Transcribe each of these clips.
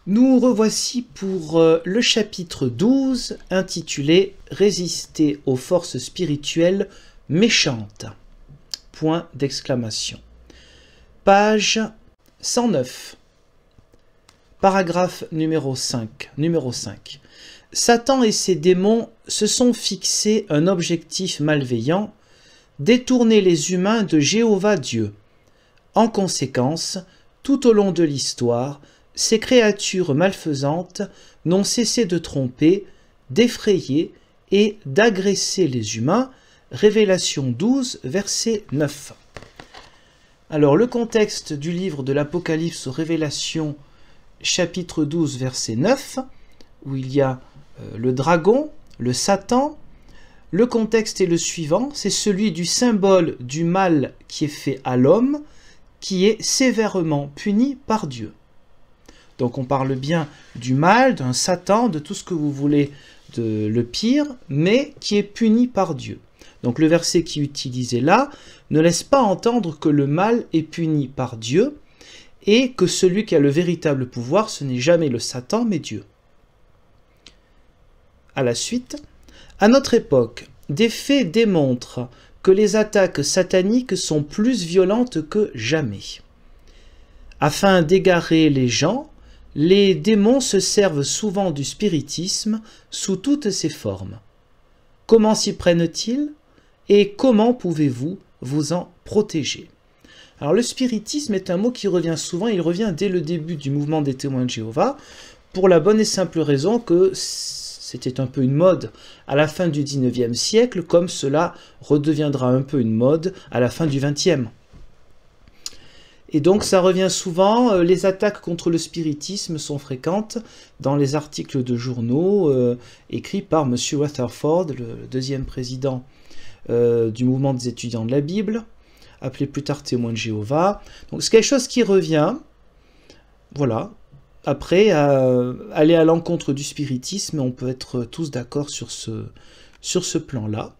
Nous revoici pour le chapitre 12 intitulé « Résister aux forces spirituelles méchantes ». Point d'exclamation. Page 109. Paragraphe numéro 5. Satan et ses démons se sont fixés un objectif malveillant, détourner les humains de Jéhovah Dieu. En conséquence, tout au long de l'histoire, ces créatures malfaisantes n'ont cessé de tromper, d'effrayer et d'agresser les humains. Révélation 12, verset 9. Alors, le contexte du livre de l'Apocalypse aux Révélations, chapitre 12, verset 9, où il y a le dragon, le Satan. Le contexte est le suivant, c'est celui du symbole du mal qui est fait à l'homme, qui est sévèrement puni par Dieu. Donc on parle bien du mal, d'un Satan, de tout ce que vous voulez, de le pire, mais qui est puni par Dieu. Donc le verset qui est utilisé là ne laisse pas entendre que le mal est puni par Dieu et que celui qui a le véritable pouvoir, ce n'est jamais le Satan, mais Dieu. À la suite, à notre époque, des faits démontrent que les attaques sataniques sont plus violentes que jamais. Afin d'égarer les gens, les démons se servent souvent du spiritisme sous toutes ses formes. Comment s'y prennent-ils et comment pouvez-vous vous en protéger? Alors le spiritisme est un mot qui revient souvent, il revient dès le début du mouvement des témoins de Jéhovah, pour la bonne et simple raison que c'était un peu une mode à la fin du 19e siècle, comme cela redeviendra un peu une mode à la fin du 20e. Et donc ça revient souvent, les attaques contre le spiritisme sont fréquentes dans les articles de journaux écrits par M. Rutherford, le deuxième président du mouvement des étudiants de la Bible, appelé plus tard témoin de Jéhovah. Donc c'est quelque chose qui revient, voilà. Après, aller à l'encontre du spiritisme, on peut être tous d'accord sur ce plan-là.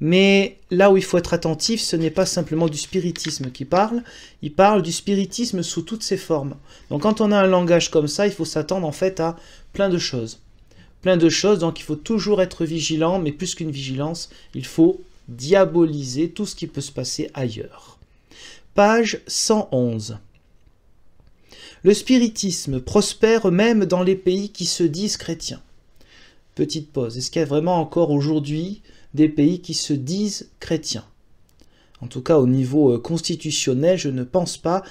Mais là où il faut être attentif, ce n'est pas simplement du spiritisme qui parle, il parle du spiritisme sous toutes ses formes. Donc quand on a un langage comme ça, il faut s'attendre en fait à plein de choses. Plein de choses, donc il faut toujours être vigilant, mais plus qu'une vigilance, il faut diaboliser tout ce qui peut se passer ailleurs. Page 111. Le spiritisme prospère même dans les pays qui se disent chrétiens. Petite pause, est-ce qu'il y a vraiment encore aujourd'hui des pays qui se disent chrétiens? En tout cas, au niveau constitutionnel, je ne pense pas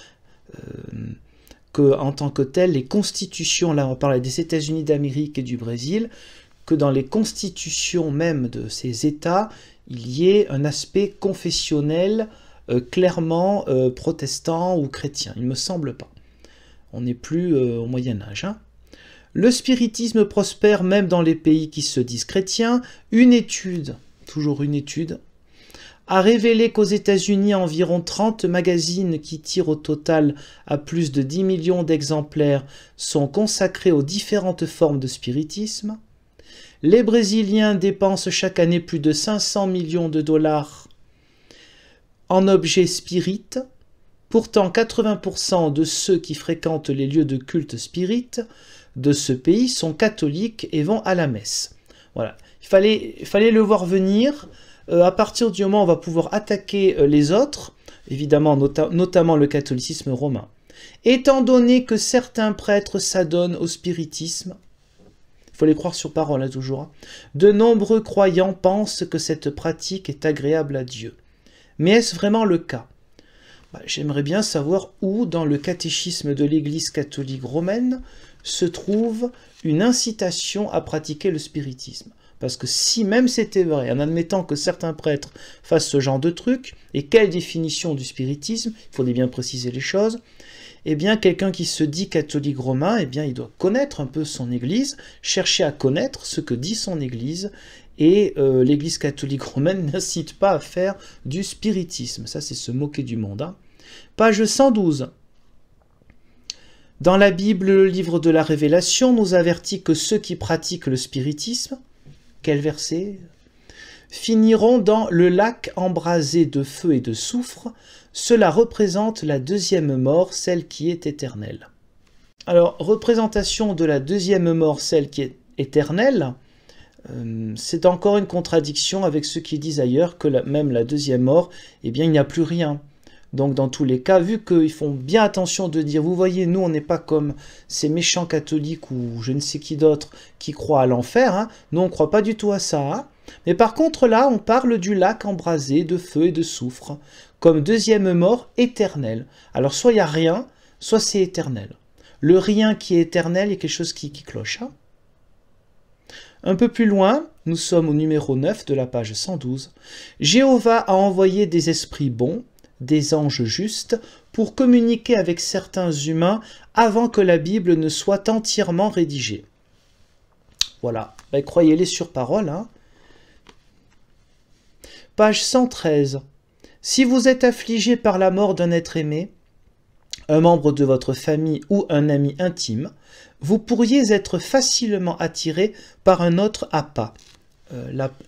qu'en tant que tel, les constitutions, là on parle des États-Unis d'Amérique et du Brésil, que dans les constitutions même de ces États, il y ait un aspect confessionnel clairement protestant ou chrétien. Il ne me semble pas. On n'est plus au Moyen-Âge. Hein. Le spiritisme prospère même dans les pays qui se disent chrétiens. Une étude, toujours une étude, a révélé qu'aux États-Unis, environ 30 magazines qui tirent au total à plus de 10 millions d'exemplaires sont consacrés aux différentes formes de spiritisme. Les Brésiliens dépensent chaque année plus de 500 millions de dollars en objets spirites. Pourtant, 80% de ceux qui fréquentent les lieux de culte spirit de ce pays sont catholiques et vont à la messe. Voilà, il fallait le voir venir. À partir du moment où on va pouvoir attaquer les autres, évidemment, notamment le catholicisme romain. Étant donné que certains prêtres s'adonnent au spiritisme, il faut les croire sur parole, hein, toujours, hein, de nombreux croyants pensent que cette pratique est agréable à Dieu. Mais est-ce vraiment le cas? J'aimerais bien savoir où, dans le catéchisme de l'Église catholique romaine, se trouve une incitation à pratiquer le spiritisme. Parce que si même c'était vrai, en admettant que certains prêtres fassent ce genre de truc, et quelle définition du spiritisme, il faudrait bien préciser les choses, eh bien quelqu'un qui se dit catholique romain, eh bien il doit connaître un peu son Église, chercher à connaître ce que dit son Église, et l'Église catholique romaine n'incite pas à faire du spiritisme. Ça, c'est se moquer du monde. Hein. Page 112. Dans la Bible, le livre de la Révélation nous avertit que ceux qui pratiquent le spiritisme, quel verset? Finiront dans le lac embrasé de feu et de soufre. Cela représente la deuxième mort, celle qui est éternelle. Alors, représentation de la deuxième mort, celle qui est éternelle, c'est encore une contradiction avec ceux qui disent ailleurs que même la deuxième mort, eh bien, il n'y a plus rien. Donc, dans tous les cas, vu qu'ils font bien attention de dire, vous voyez, nous, on n'est pas comme ces méchants catholiques ou je ne sais qui d'autre qui croient à l'enfer, hein. Nous, on ne croit pas du tout à ça. Hein. Mais par contre, là, on parle du lac embrasé de feu et de soufre, comme deuxième mort éternelle. Alors, soit il n'y a rien, soit c'est éternel. Le rien qui est éternel est quelque chose qui cloche. Hein. Un peu plus loin, nous sommes au numéro 9 de la page 112. Jéhovah a envoyé des esprits bons, des anges justes, pour communiquer avec certains humains avant que la Bible ne soit entièrement rédigée. Voilà, ben, croyez-les sur parole. Hein. Page 113. Si vous êtes affligé par la mort d'un être aimé, un membre de votre famille ou un ami intime, vous pourriez être facilement attiré par un autre appât,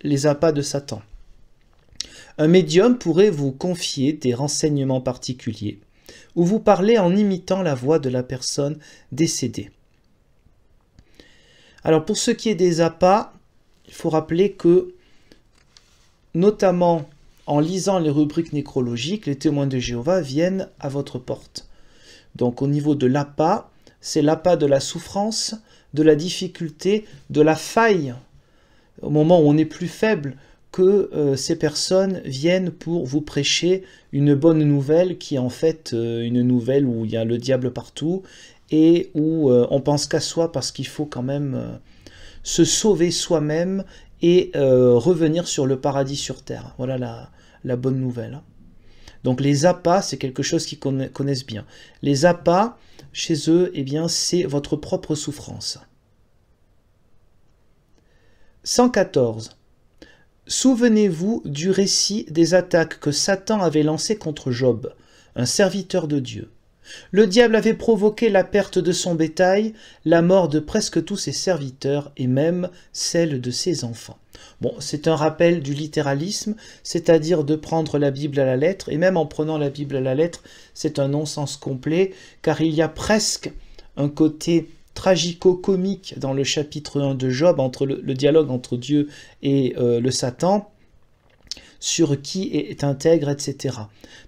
les appâts de Satan. Un médium pourrait vous confier des renseignements particuliers, ou vous parler en imitant la voix de la personne décédée. Alors pour ce qui est des appâts, il faut rappeler que, notamment en lisant les rubriques nécrologiques, les témoins de Jéhovah viennent à votre porte. Donc au niveau de l'appât, c'est l'appât de la souffrance, de la difficulté, de la faille, au moment où on est plus faible, que ces personnes viennent pour vous prêcher une bonne nouvelle qui est en fait une nouvelle où il y a le diable partout et où on pense qu'à soi parce qu'il faut quand même se sauver soi-même et revenir sur le paradis sur terre. Voilà la bonne nouvelle. Donc les appâts, c'est quelque chose qu'ils connaissent bien. Les appâts, chez eux, eh bien, c'est votre propre souffrance. 114. Souvenez-vous du récit des attaques que Satan avait lancées contre Job, un serviteur de Dieu. Le diable avait provoqué la perte de son bétail, la mort de presque tous ses serviteurs et même celle de ses enfants. Bon, c'est un rappel du littéralisme, c'est-à-dire de prendre la Bible à la lettre, et même en prenant la Bible à la lettre, c'est un non-sens complet, car il y a presque un côté tragico-comique dans le chapitre 1 de Job, entre le dialogue entre Dieu et le Satan, sur qui est intègre, etc.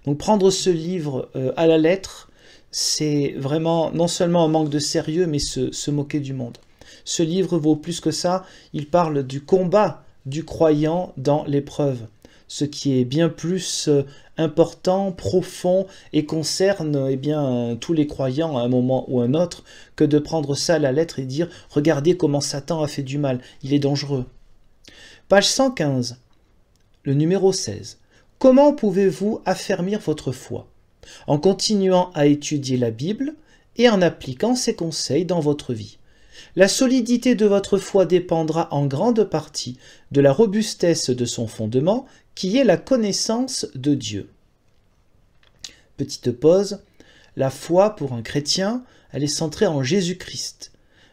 Donc prendre ce livre à la lettre, c'est vraiment non seulement un manque de sérieux, mais se moquer du monde. Ce livre vaut plus que ça, il parle du combat du croyant dans l'épreuve, ce qui est bien plus important, profond et concerne eh bien, tous les croyants à un moment ou un autre, que de prendre ça à la lettre et dire « Regardez comment Satan a fait du mal, il est dangereux ». Page 115, le numéro 16. Comment pouvez-vous affermir votre foi? En continuant à étudier la Bible et en appliquant ses conseils dans votre vie. La solidité de votre foi dépendra en grande partie de la robustesse de son fondement, qui est la connaissance de Dieu. Petite pause. La foi, pour un chrétien, elle est centrée en Jésus-Christ.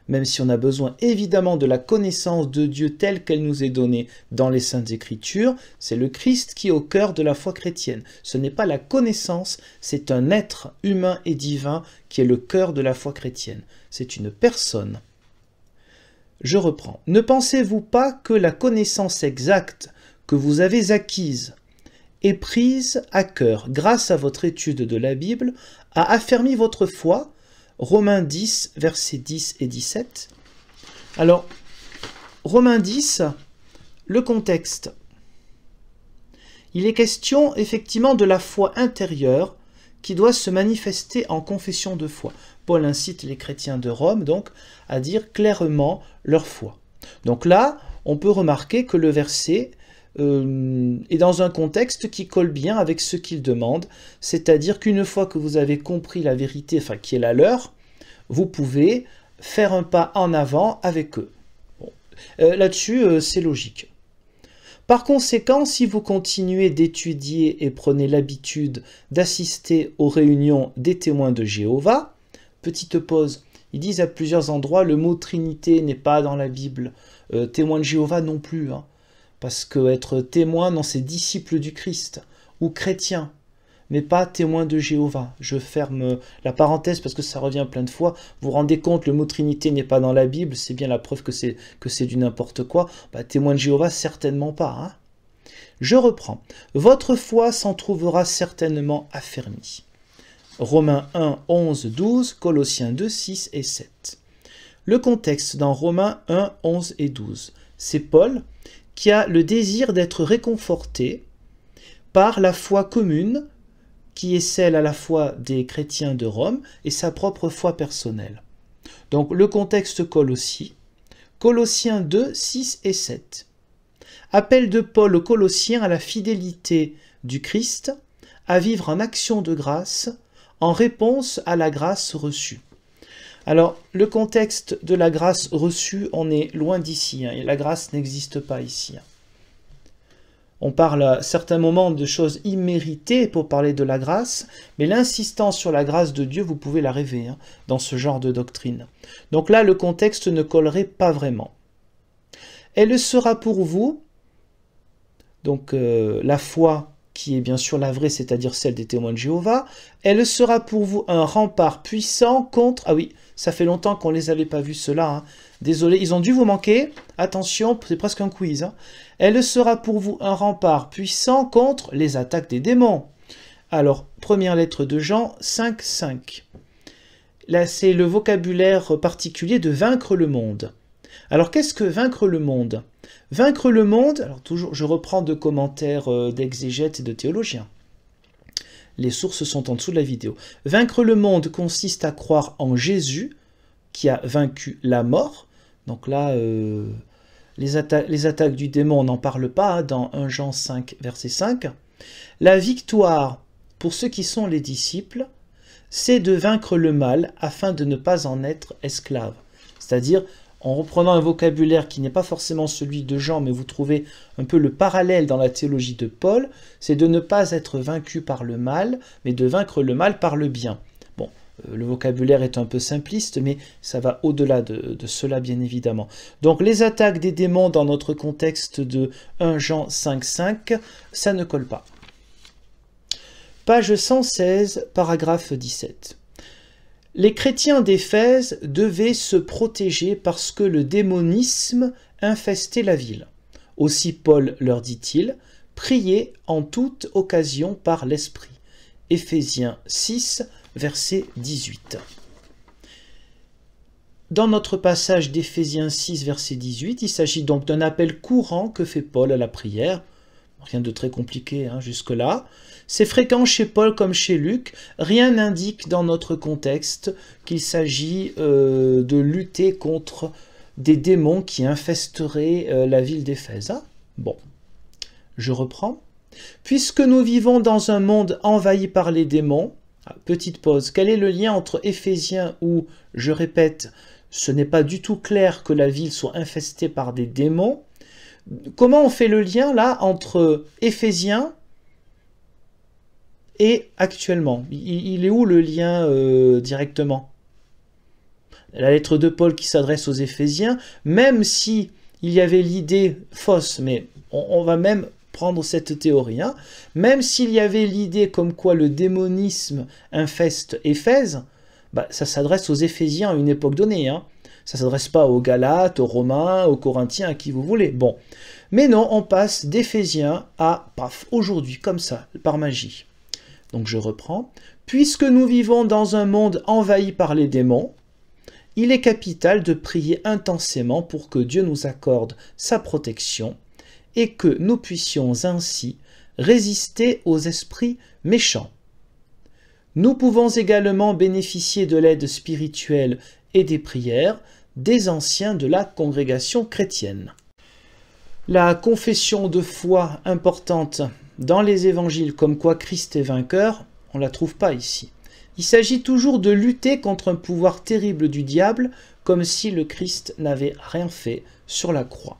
Même si on a besoin évidemment de la connaissance de Dieu telle qu'elle nous est donnée dans les Saintes Écritures, c'est le Christ qui est au cœur de la foi chrétienne. Ce n'est pas la connaissance, c'est un être humain et divin qui est le cœur de la foi chrétienne. C'est une personne. Je reprends. Ne pensez-vous pas que la connaissance exacte que vous avez acquise et prise à cœur grâce à votre étude de la Bible a affermi votre foi? Romains 10, versets 10 et 17. Alors, Romains 10, le contexte. Il est question effectivement de la foi intérieure qui doit se manifester en confession de foi. Paul incite les chrétiens de Rome donc à dire clairement leur foi. Donc là, on peut remarquer que le verset est dans un contexte qui colle bien avec ce qu'il demande, c'est-à-dire qu'une fois que vous avez compris la vérité, enfin qui est la leur, vous pouvez faire un pas en avant avec eux. Bon. Là-dessus, c'est logique. Par conséquent, si vous continuez d'étudier et prenez l'habitude d'assister aux réunions des témoins de Jéhovah, petite pause, ils disent à plusieurs endroits, le mot Trinité n'est pas dans la Bible, témoin de Jéhovah non plus, hein, parce qu'être témoin, non, c'est disciple du Christ, ou chrétien. mais pas témoin de Jéhovah. Je ferme la parenthèse parce que ça revient plein de fois. Vous vous rendez compte, le mot Trinité n'est pas dans la Bible, c'est bien la preuve que c'est du n'importe quoi. Bah, témoin de Jéhovah, certainement pas. Hein. Je reprends. Votre foi s'en trouvera certainement affermie. Romains 1, 11, 12, Colossiens 2, 6 et 7. Le contexte dans Romains 1, 11 et 12, c'est Paul qui a le désir d'être réconforté par la foi commune qui est celle à la fois des chrétiens de Rome et sa propre foi personnelle. Donc le contexte colle aussi. Colossiens 2, 6 et 7. Appel de Paul aux Colossiens à la fidélité du Christ, à vivre en action de grâce, en réponse à la grâce reçue. Alors, le contexte de la grâce reçue, on est loin d'ici, hein, et la grâce n'existe pas ici. Hein. On parle à certains moments de choses imméritées pour parler de la grâce, mais l'insistance sur la grâce de Dieu, vous pouvez la rêver hein, dans ce genre de doctrine. Donc là, le contexte ne collerait pas vraiment. Elle sera pour vous, donc la foi qui est bien sûr la vraie, c'est-à-dire celle des témoins de Jéhovah, elle sera pour vous un rempart puissant contre... Ah oui, ça fait longtemps qu'on ne les avait pas vus ceux-là. Hein. Désolé, ils ont dû vous manquer. Attention, c'est presque un quiz. Hein. Elle sera pour vous un rempart puissant contre les attaques des démons. Alors, première lettre de Jean, 5, 5. Là, c'est le vocabulaire particulier de vaincre le monde. Alors, qu'est-ce que vaincre le monde ? Vaincre le monde, alors toujours, je reprends de commentaires d'exégètes et de théologiens. Les sources sont en dessous de la vidéo. Vaincre le monde consiste à croire en Jésus, qui a vaincu la mort. Donc là, les attaques du démon, on n'en parle pas, hein, dans 1 Jean 5, verset 5. La victoire, pour ceux qui sont les disciples, c'est de vaincre le mal afin de ne pas en être esclave. C'est-à-dire, en reprenant un vocabulaire qui n'est pas forcément celui de Jean, mais vous trouvez un peu le parallèle dans la théologie de Paul, c'est de ne pas être vaincu par le mal, mais de vaincre le mal par le bien. Bon, le vocabulaire est un peu simpliste, mais ça va au-delà de cela, bien évidemment. Donc, les attaques des démons dans notre contexte de 1 Jean 5, 5, ça ne colle pas. Page 116, paragraphe 17. Les chrétiens d'Éphèse devaient se protéger parce que le démonisme infestait la ville. Aussi Paul leur dit-il, « Priez en toute occasion par l'Esprit ». Éphésiens 6, verset 18. Dans notre passage d'Éphésiens 6, verset 18, il s'agit donc d'un appel courant que fait Paul à la prière. Rien de très compliqué hein, jusque-là. C'est fréquent chez Paul comme chez Luc. Rien n'indique dans notre contexte qu'il s'agit de lutter contre des démons qui infesteraient la ville d'Éphèse. Hein? Bon, je reprends. Puisque nous vivons dans un monde envahi par les démons, petite pause, quel est le lien entre Éphésiens où, je répète, ce n'est pas du tout clair que la ville soit infestée par des démons? Comment on fait le lien là entre Éphésiens et actuellement? Il est où le lien directement? La lettre de Paul qui s'adresse aux Éphésiens, même si il y avait l'idée fausse, mais on va même prendre cette théorie, hein, même s'il y avait l'idée comme quoi le démonisme infeste Éphèse, bah, ça s'adresse aux Éphésiens à une époque donnée, hein. Ça ne s'adresse pas aux Galates, aux Romains, aux Corinthiens, à qui vous voulez. Bon. Mais non, on passe d'Éphésiens à, paf, aujourd'hui, comme ça, par magie. Donc je reprends. Puisque nous vivons dans un monde envahi par les démons, il est capital de prier intensément pour que Dieu nous accorde sa protection et que nous puissions ainsi résister aux esprits méchants. Nous pouvons également bénéficier de l'aide spirituelle et des prières des anciens de la congrégation chrétienne. La confession de foi importante dans les évangiles comme quoi Christ est vainqueur, on ne la trouve pas ici. Il s'agit toujours de lutter contre un pouvoir terrible du diable comme si le Christ n'avait rien fait sur la croix.